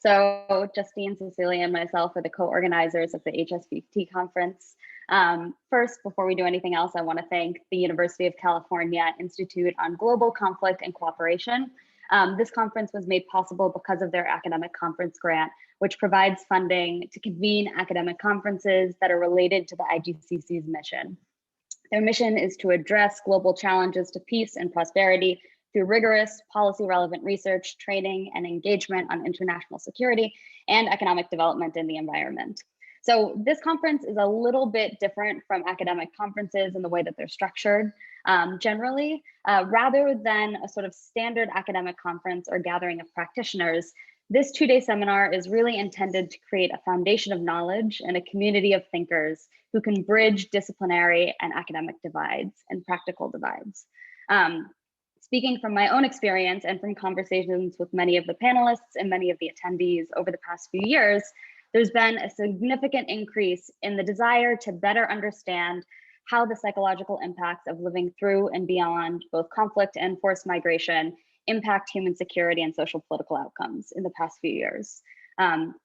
So Justine, Cecilia, and myself are the co-organizers of the HSVT Conference. First, before we do anything else, I want to thank the University of California Institute on Global Conflict and Cooperation. This conference was made possible because of their academic conference grant, which provides funding to convene academic conferences that are related to the IGCC's mission. Their mission is to address global challenges to peace and prosperity through rigorous policy-relevant research, training, and engagement on international security and economic development in the environment. So this conference is a little bit different from academic conferences in the way that they're structured. Generally, rather than a sort of standard academic conference or gathering of practitioners, this two-day seminar is really intended to create a foundation of knowledge and a community of thinkers who can bridge disciplinary and academic divides and practical divides. Speaking from my own experience and from conversations with many of the panelists and many of the attendees over the past few years, there's been a significant increase in the desire to better understand how the psychological impacts of living through and beyond both conflict and forced migration impact human security and social political outcomes in the past few years.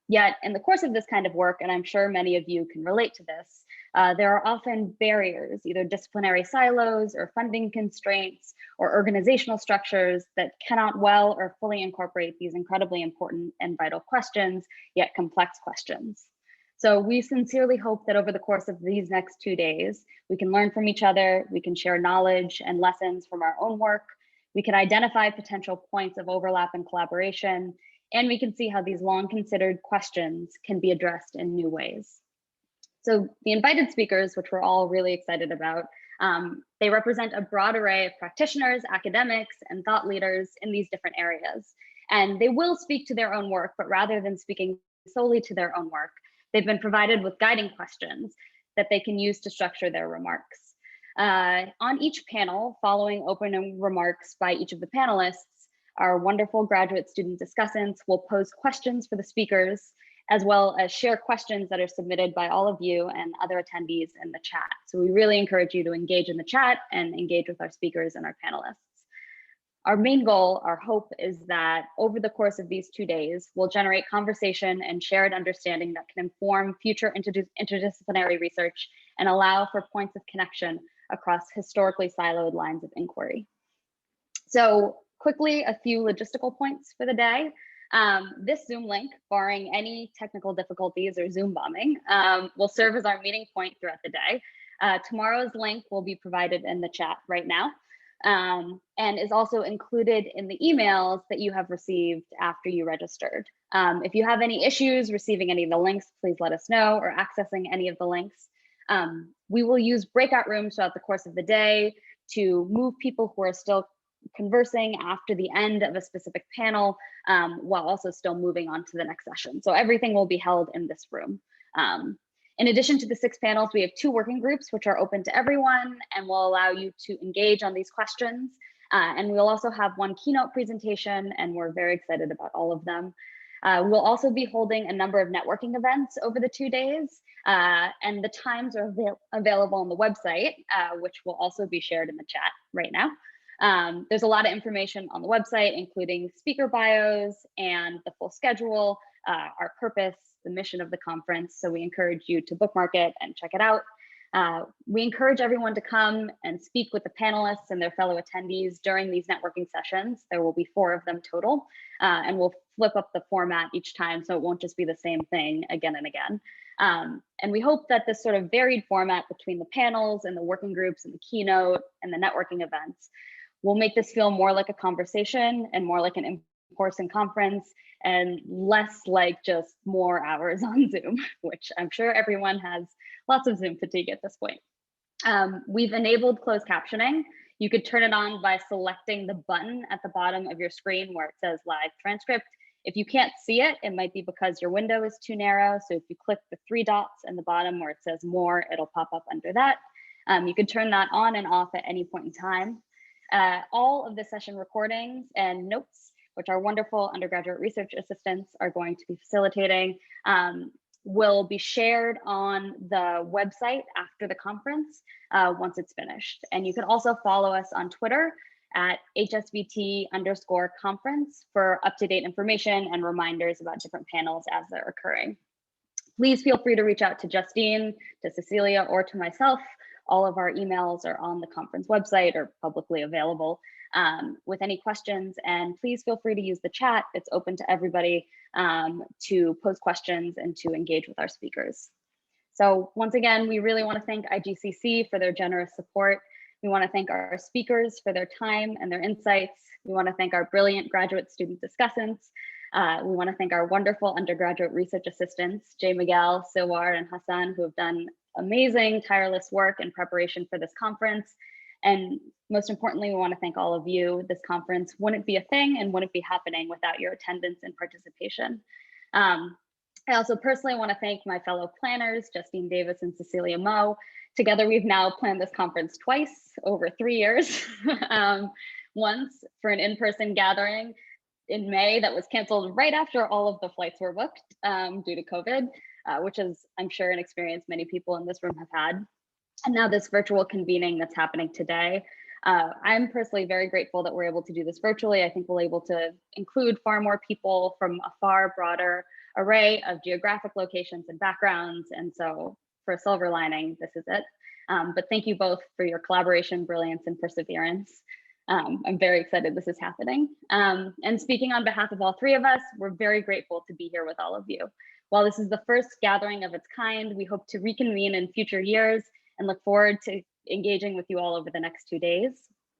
Yet in the course of this kind of work, and I'm sure many of you can relate to this, there are often barriers, either disciplinary silos or funding constraints or organizational structures that cannot well or fully incorporate these incredibly important and vital questions, yet complex questions. So we sincerely hope that over the course of these next 2 days, we can learn from each other, we can share knowledge and lessons from our own work, we can identify potential points of overlap and collaboration, and we can see how these long considered questions can be addressed in new ways. So the invited speakers, which we're all really excited about, they represent a broad array of practitioners, academics, and thought leaders in these different areas. And they will speak to their own work, but rather than speaking solely to their own work, they've been provided with guiding questions that they can use to structure their remarks. On each panel, following opening remarks by each of the panelists, our wonderful graduate student discussants will pose questions for the speakers, as well as share questions that are submitted by all of you and other attendees in the chat. So we really encourage you to engage in the chat and engage with our speakers and our panelists. Our main goal, our hope, is that over the course of these 2 days, we'll generate conversation and shared understanding that can inform future interdisciplinary research and allow for points of connection across historically siloed lines of inquiry. So quickly, a few logistical points for the day. This Zoom link, barring any technical difficulties or Zoom bombing, will serve as our meeting point throughout the day. Tomorrow's link will be provided in the chat right now, and is also included in the emails that you have received after you registered. If you have any issues receiving any of the links, please let us know, or accessing any of the links. We will use breakout rooms throughout the course of the day to move people who are still conversing after the end of a specific panel, while also still moving on to the next session. So everything will be held in this room. In addition to the 6 panels, we have 2 working groups, which are open to everyone and will allow you to engage on these questions. And we'll also have 1 keynote presentation, and we're very excited about all of them. We'll also be holding a number of networking events over the 2 days, and the times are available on the website, which will also be shared in the chat right now. There's a lot of information on the website, including speaker bios and the full schedule, our purpose, the mission of the conference. So we encourage you to bookmark it and check it out. We encourage everyone to come and speak with the panelists and their fellow attendees during these networking sessions. There will be 4 of them total, and we'll flip up the format each time, so it won't just be the same thing again and again. And we hope that this sort of varied format between the panels and the working groups and the keynote and the networking events will make this feel more like a conversation and more like an in-person conference and less like just more hours on Zoom, which I'm sure everyone has lots of Zoom fatigue at this point. We've enabled closed captioning. You could turn it on by selecting the button at the bottom of your screen where it says live transcript. If you can't see it, it might be because your window is too narrow. So if you click the 3 dots in the bottom where it says more, it'll pop up under that. You could turn that on and off at any point in time. All of the session recordings and notes, which our wonderful undergraduate research assistants are going to be facilitating, will be shared on the website after the conference once it's finished. And you can also follow us on Twitter at HSVT_conference for up-to-date information and reminders about different panels as they're occurring. Please feel free to reach out to Justine, to Cecilia, or to myself. All of our emails are on the conference website or publicly available with any questions. And please feel free to use the chat. It's open to everybody to pose questions and to engage with our speakers. So once again, we really want to thank IGCC for their generous support. We want to thank our speakers for their time and their insights. We want to thank our brilliant graduate student discussants. We want to thank our wonderful undergraduate research assistants, Jay Miguel, Silwar, and Hassan, who have done amazing, tireless work in preparation for this conference. And most importantly, we want to thank all of you. This conference wouldn't be a thing and wouldn't be happening without your attendance and participation. I also personally want to thank my fellow planners, Justine Davis and Cecilia Moe. Together, we've now planned this conference twice over 3 years. Once for an in-person gathering in May that was canceled right after all of the flights were booked due to COVID, which is, I'm sure, an experience many people in this room have had. And now this virtual convening that's happening today. I'm personally very grateful that we're able to do this virtually. I think we're able to include far more people from a far broader array of geographic locations and backgrounds. And so for a silver lining, this is it. But thank you both for your collaboration, brilliance, and perseverance. I'm very excited this is happening. And speaking on behalf of all three of us, we're very grateful to be here with all of you. While this is the first gathering of its kind, we hope to reconvene in future years and look forward to engaging with you all over the next 2 days.